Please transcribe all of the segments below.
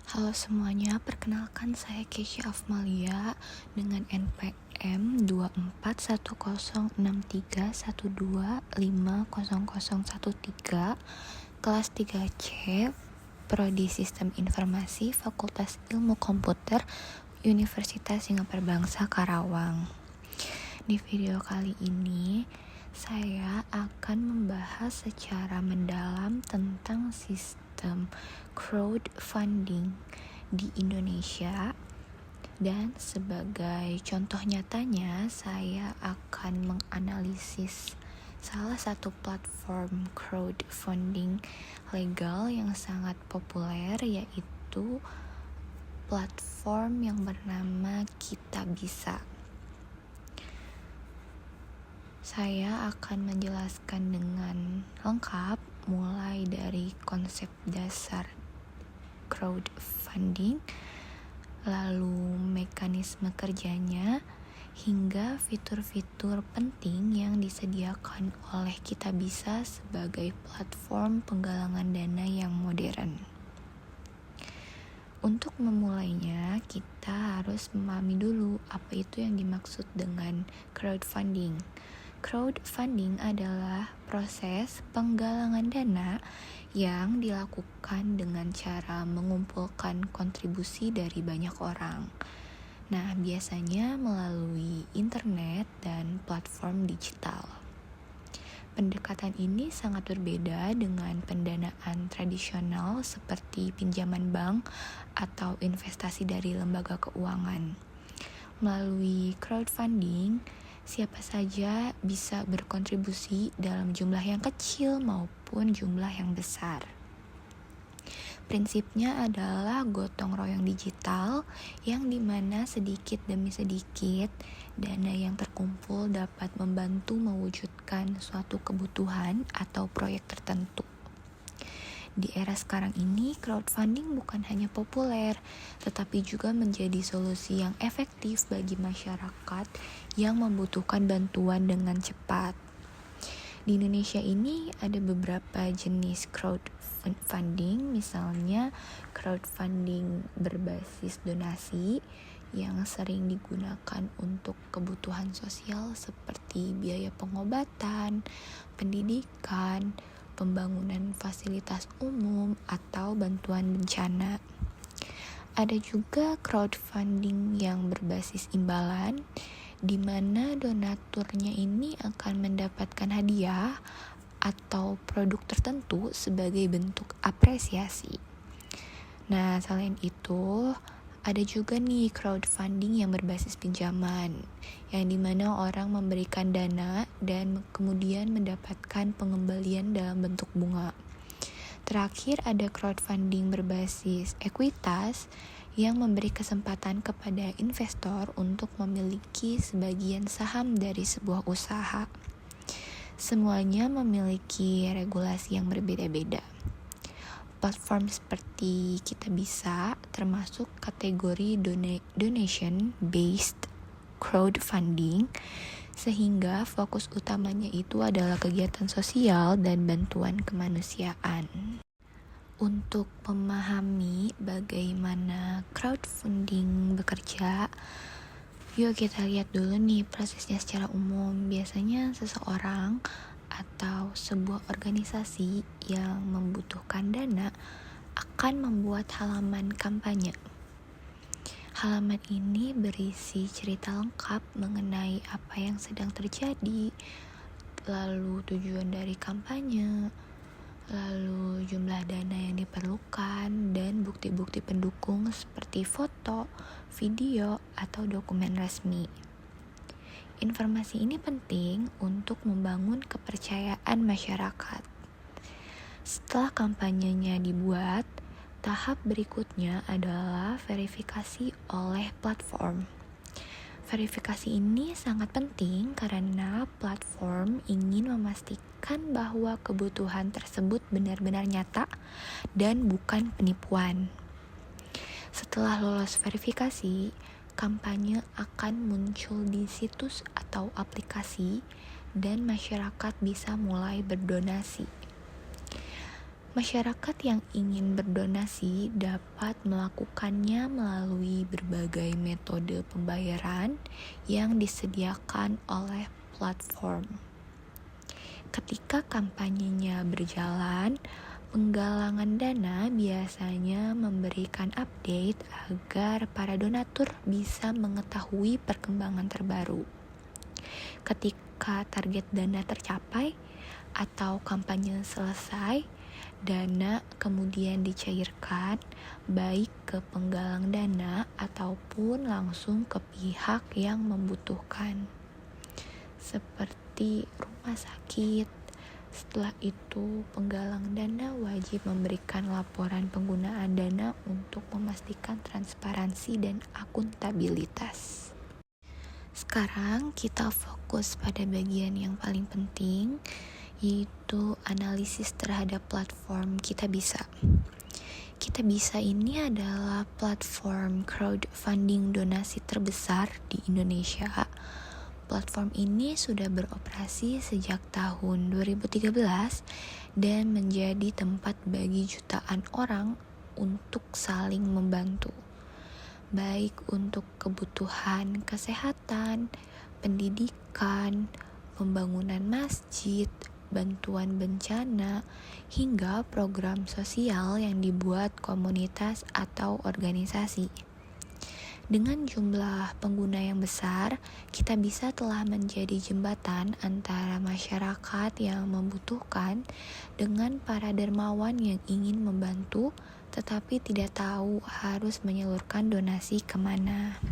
Halo semuanya, perkenalkan saya Kesya Afmalia dengan NPM 24106312500013, kelas 3C, Prodi Sistem Informasi, Fakultas Ilmu Komputer, Universitas Singapura Bangsa, Karawang. Di video kali ini, saya akan membahas secara mendalam tentang sistem crowdfunding di Indonesia, dan sebagai contoh nyatanya saya akan menganalisis salah satu platform crowdfunding legal yang sangat populer, yaitu platform yang bernama Kitabisa. Saya akan menjelaskan dengan lengkap mulai dari konsep dasar crowdfunding, lalu mekanisme kerjanya, hingga fitur-fitur penting yang disediakan oleh Kitabisa sebagai platform penggalangan dana yang modern. Untuk memulainya, kita harus memahami dulu apa itu yang dimaksud dengan crowdfunding. Crowdfunding adalah proses penggalangan dana yang dilakukan dengan cara mengumpulkan kontribusi dari banyak orang. Nah, biasanya melalui internet dan platform digital. Pendekatan ini sangat berbeda dengan pendanaan tradisional seperti pinjaman bank atau investasi dari lembaga keuangan. Melalui crowdfunding, siapa saja bisa berkontribusi dalam jumlah yang kecil maupun jumlah yang besar. Prinsipnya adalah gotong royong digital, yang dimana sedikit demi sedikit dana yang terkumpul dapat membantu mewujudkan suatu kebutuhan atau proyek tertentu. Di era sekarang ini, crowdfunding bukan hanya populer, tetapi juga menjadi solusi yang efektif bagi masyarakat yang membutuhkan bantuan dengan cepat. Di Indonesia ini ada beberapa jenis crowdfunding, misalnya crowdfunding berbasis donasi yang sering digunakan untuk kebutuhan sosial seperti biaya pengobatan, pendidikan, pembangunan fasilitas umum, atau bantuan bencana. Ada juga crowdfunding yang berbasis imbalan, di mana donaturnya ini akan mendapatkan hadiah atau produk tertentu sebagai bentuk apresiasi. Nah, selain itu, ada juga nih crowdfunding yang berbasis pinjaman, yang dimana orang memberikan dana dan kemudian mendapatkan pengembalian dalam bentuk bunga. Terakhir, ada crowdfunding berbasis ekuitas yang memberi kesempatan kepada investor untuk memiliki sebagian saham dari sebuah usaha. Semuanya memiliki regulasi yang berbeda-beda. Platform seperti Kitabisa termasuk kategori donation-based crowdfunding, sehingga fokus utamanya itu adalah kegiatan sosial dan bantuan kemanusiaan. Untuk memahami bagaimana crowdfunding bekerja, yuk kita lihat dulu nih prosesnya secara umum. Biasanya seseorang atau sebuah organisasi yang membutuhkan dana akan membuat halaman kampanye. Halaman ini berisi cerita lengkap mengenai apa yang sedang terjadi, lalu tujuan dari kampanye, lalu jumlah dana yang diperlukan, dan bukti-bukti pendukung seperti foto, video, atau dokumen resmi. Informasi ini penting untuk membangun kepercayaan masyarakat. Setelah kampanyenya dibuat, tahap berikutnya adalah verifikasi oleh platform. Verifikasi ini sangat penting karena platform ingin memastikan bahwa kebutuhan tersebut benar-benar nyata dan bukan penipuan. Setelah lolos verifikasi, kampanye akan muncul di situs atau aplikasi dan masyarakat bisa mulai berdonasi. Masyarakat yang ingin berdonasi dapat melakukannya melalui berbagai metode pembayaran yang disediakan oleh platform. Ketika kampanyenya berjalan, penggalangan dana biasanya memberikan update agar para donatur bisa mengetahui perkembangan terbaru. Ketika target dana tercapai atau kampanye selesai, dana kemudian dicairkan baik ke penggalang dana ataupun langsung ke pihak yang membutuhkan, seperti rumah sakit. Setelah itu, penggalang dana wajib memberikan laporan penggunaan dana untuk memastikan transparansi dan akuntabilitas. Sekarang kita fokus pada bagian yang paling penting, yaitu analisis terhadap platform Kitabisa. Kitabisa ini adalah platform crowdfunding donasi terbesar di Indonesia. Platform ini sudah beroperasi sejak tahun 2013 dan menjadi tempat bagi jutaan orang untuk saling membantu, baik untuk kebutuhan kesehatan, pendidikan, pembangunan masjid, bantuan bencana, hingga program sosial yang dibuat komunitas atau organisasi. Dengan jumlah pengguna yang besar, Kitabisa telah menjadi jembatan antara masyarakat yang membutuhkan dengan para dermawan yang ingin membantu tetapi tidak tahu harus menyalurkan donasi kemana.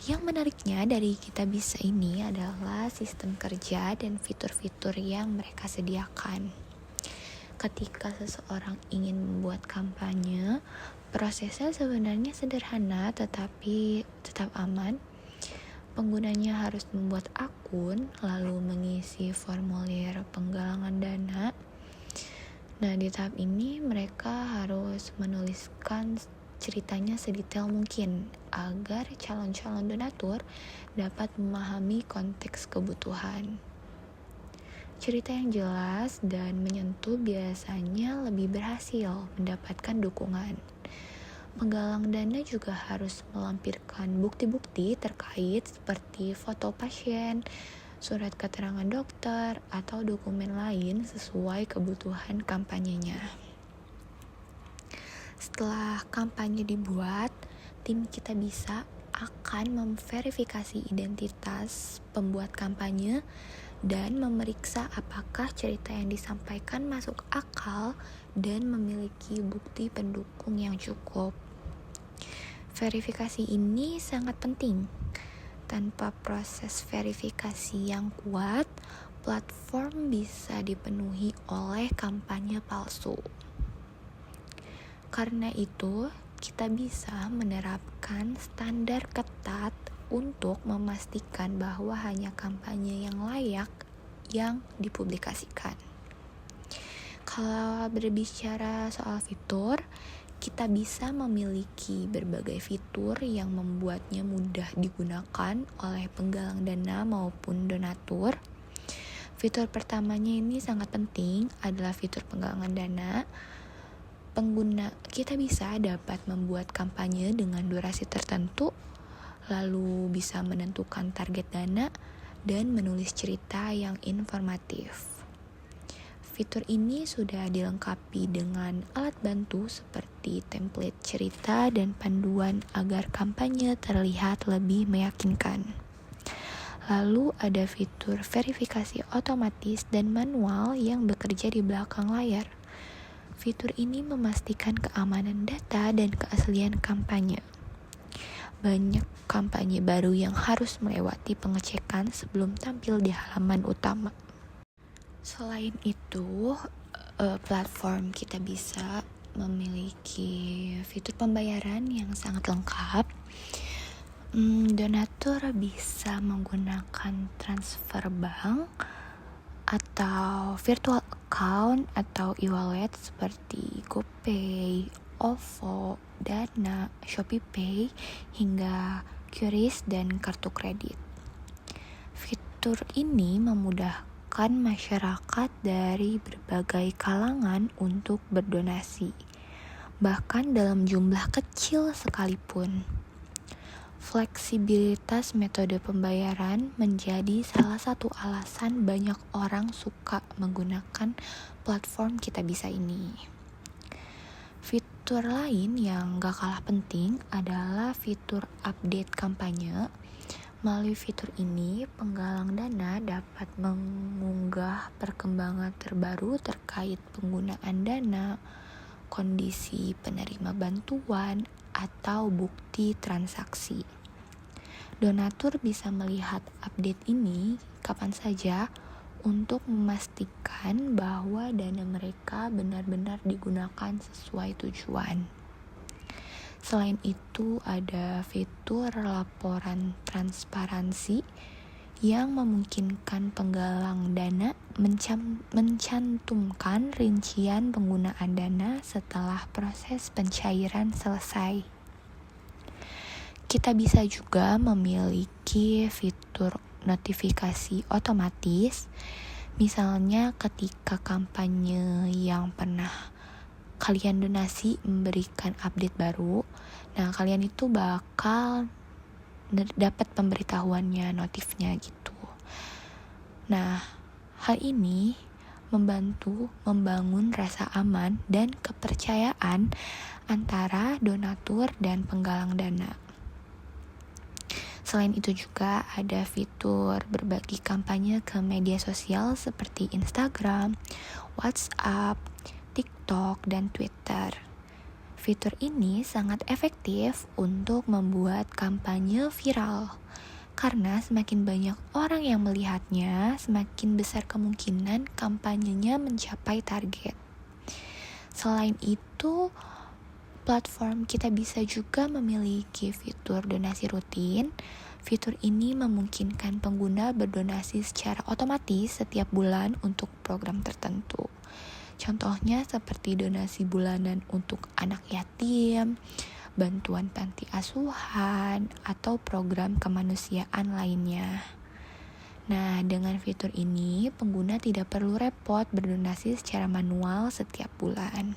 Yang menariknya dari Kitabisa ini adalah sistem kerja dan fitur-fitur yang mereka sediakan. Ketika seseorang ingin membuat kampanye, prosesnya sebenarnya sederhana tetapi tetap aman. Penggunanya harus membuat akun, lalu mengisi formulir penggalangan dana. Nah, di tahap ini mereka harus menuliskan ceritanya sedetail mungkin agar calon-calon donatur dapat memahami konteks kebutuhan. Cerita yang jelas dan menyentuh biasanya lebih berhasil mendapatkan dukungan. Penggalang dana juga harus melampirkan bukti-bukti terkait seperti foto pasien, surat keterangan dokter, atau dokumen lain sesuai kebutuhan kampanyenya. Setelah kampanye dibuat, tim Kitabisa akan memverifikasi identitas pembuat kampanye dan memeriksa apakah cerita yang disampaikan masuk akal dan memiliki bukti pendukung yang cukup. Verifikasi ini sangat penting. Tanpa proses verifikasi yang kuat, platform bisa dipenuhi oleh kampanye palsu. Karena itu, kita bisa menerapkan standar ketat untuk memastikan bahwa hanya kampanye yang layak yang dipublikasikan. Kalau berbicara soal fitur, kita bisa memiliki berbagai fitur yang membuatnya mudah digunakan oleh penggalang dana maupun donatur. Fitur pertamanya ini sangat penting adalah fitur penggalangan dana. Pengguna Kitabisa dapat membuat kampanye dengan durasi tertentu, lalu bisa menentukan target dana dan menulis cerita yang informatif. Fitur ini sudah dilengkapi dengan alat bantu seperti template cerita dan panduan agar kampanye terlihat lebih meyakinkan. Lalu ada fitur verifikasi otomatis dan manual yang bekerja di belakang layar. Fitur ini memastikan keamanan data dan keaslian kampanye. Banyak kampanye baru yang harus melewati pengecekan sebelum tampil di halaman utama. Selain itu, platform Kitabisa memiliki fitur pembayaran yang sangat lengkap. Donatur bisa menggunakan transfer bank atau virtual account atau e-wallet seperti GoPay, OVO, Dana, ShopeePay, hingga QRIS dan kartu kredit. Fitur ini memudahkan menggerakkan masyarakat dari berbagai kalangan untuk berdonasi, bahkan dalam jumlah kecil sekalipun. Fleksibilitas metode pembayaran menjadi salah satu alasan banyak orang suka menggunakan platform Kitabisa ini. Fitur lain yang gak kalah penting adalah fitur update kampanye. Melalui fitur ini, penggalang dana dapat mengunggah perkembangan terbaru terkait penggunaan dana, kondisi penerima bantuan, atau bukti transaksi. Donatur bisa melihat update ini kapan saja untuk memastikan bahwa dana mereka benar-benar digunakan sesuai tujuan. Selain itu, ada fitur laporan transparansi yang memungkinkan penggalang dana mencantumkan rincian penggunaan dana setelah proses pencairan selesai. Kita bisa juga memiliki fitur notifikasi otomatis, misalnya ketika kampanye yang pernah kalian donasi memberikan update baru, nah kalian itu bakal dapat pemberitahuannya, notifnya gitu. Nah, hal ini membantu membangun rasa aman dan kepercayaan antara donatur dan penggalang dana. Selain itu juga ada fitur berbagi kampanye ke media sosial seperti Instagram, WhatsApp, TikTok, dan Twitter. Fitur ini sangat efektif untuk membuat kampanye viral. Karena semakin banyak orang yang melihatnya, semakin besar kemungkinan kampanyenya mencapai target. Selain itu, platform Kitabisa juga memiliki fitur donasi rutin. Fitur ini memungkinkan pengguna berdonasi secara otomatis setiap bulan untuk program tertentu. Contohnya seperti donasi bulanan untuk anak yatim, bantuan panti asuhan, atau program kemanusiaan lainnya. Nah, dengan fitur ini, pengguna tidak perlu repot berdonasi secara manual setiap bulan.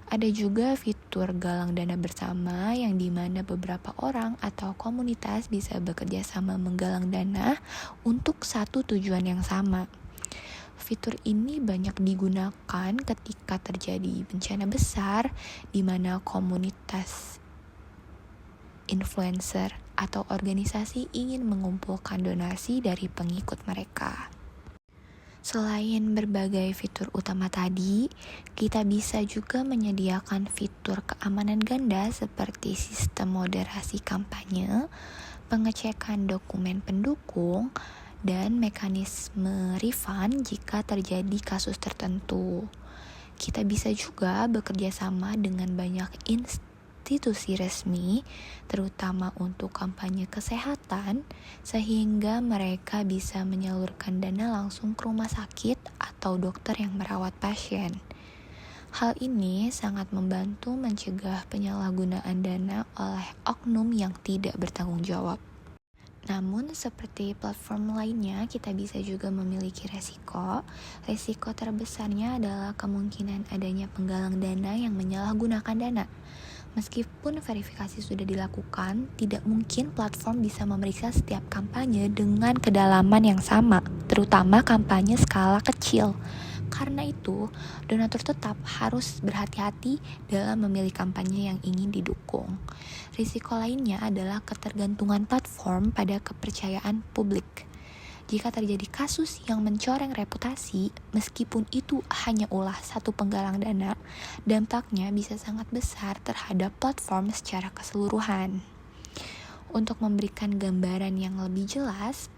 Ada juga fitur galang dana bersama yang dimana beberapa orang atau komunitas bisa bekerja sama menggalang dana untuk satu tujuan yang sama. Fitur ini banyak digunakan ketika terjadi bencana besar di mana komunitas influencer atau organisasi ingin mengumpulkan donasi dari pengikut mereka. Selain berbagai fitur utama tadi, kita bisa juga menyediakan fitur keamanan ganda seperti sistem moderasi kampanye, pengecekan dokumen pendukung, dan mekanisme refund jika terjadi kasus tertentu. Kita bisa juga bekerja sama dengan banyak institusi resmi, terutama untuk kampanye kesehatan, sehingga mereka bisa menyalurkan dana langsung ke rumah sakit atau dokter yang merawat pasien. Hal ini sangat membantu mencegah penyalahgunaan dana oleh oknum yang tidak bertanggung jawab. Namun, seperti platform lainnya, kita bisa juga memiliki resiko. Resiko terbesarnya adalah kemungkinan adanya penggalang dana yang menyalahgunakan dana. Meskipun verifikasi sudah dilakukan, tidak mungkin platform bisa memeriksa setiap kampanye dengan kedalaman yang sama, terutama kampanye skala kecil. Karena itu, donatur tetap harus berhati-hati dalam memilih kampanye yang ingin didukung. Risiko lainnya adalah ketergantungan platform pada kepercayaan publik. Jika terjadi kasus yang mencoreng reputasi, meskipun itu hanya ulah satu penggalang dana, dampaknya bisa sangat besar terhadap platform secara keseluruhan. Untuk memberikan gambaran yang lebih jelas,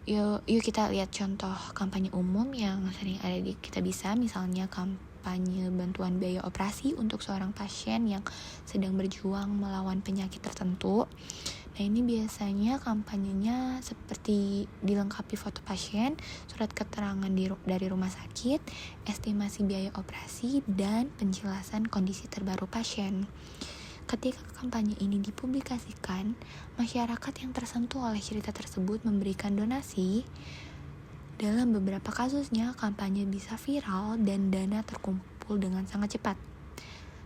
Yuk kita lihat contoh kampanye umum yang sering ada di Kitabisa, misalnya kampanye bantuan biaya operasi untuk seorang pasien yang sedang berjuang melawan penyakit tertentu. Nah, ini biasanya kampanyenya seperti dilengkapi foto pasien, surat keterangan dari rumah sakit, estimasi biaya operasi, dan penjelasan kondisi terbaru pasien. Ketika kampanye ini dipublikasikan, masyarakat yang tersentuh oleh cerita tersebut memberikan donasi. Dalam beberapa kasusnya, kampanye bisa viral dan dana terkumpul dengan sangat cepat.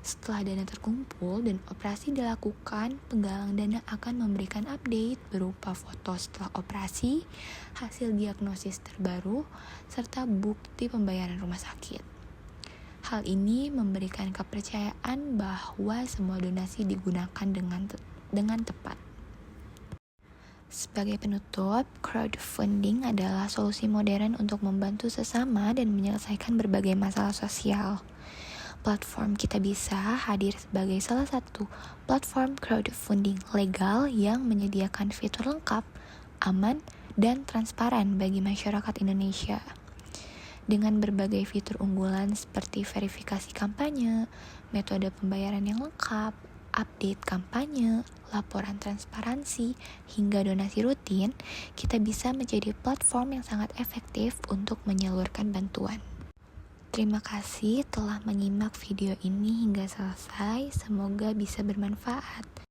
Setelah dana terkumpul dan operasi dilakukan, penggalang dana akan memberikan update berupa foto setelah operasi, hasil diagnosis terbaru, serta bukti pembayaran rumah sakit. Hal ini memberikan kepercayaan bahwa semua donasi digunakan dengan tepat. Sebagai penutup, crowdfunding adalah solusi modern untuk membantu sesama dan menyelesaikan berbagai masalah sosial. Platform Kitabisa hadir sebagai salah satu platform crowdfunding legal yang menyediakan fitur lengkap, aman, dan transparan bagi masyarakat Indonesia. Dengan berbagai fitur unggulan seperti verifikasi kampanye, metode pembayaran yang lengkap, update kampanye, laporan transparansi, hingga donasi rutin, kita bisa menjadi platform yang sangat efektif untuk menyalurkan bantuan. Terima kasih telah menyimak video ini hingga selesai, semoga bisa bermanfaat.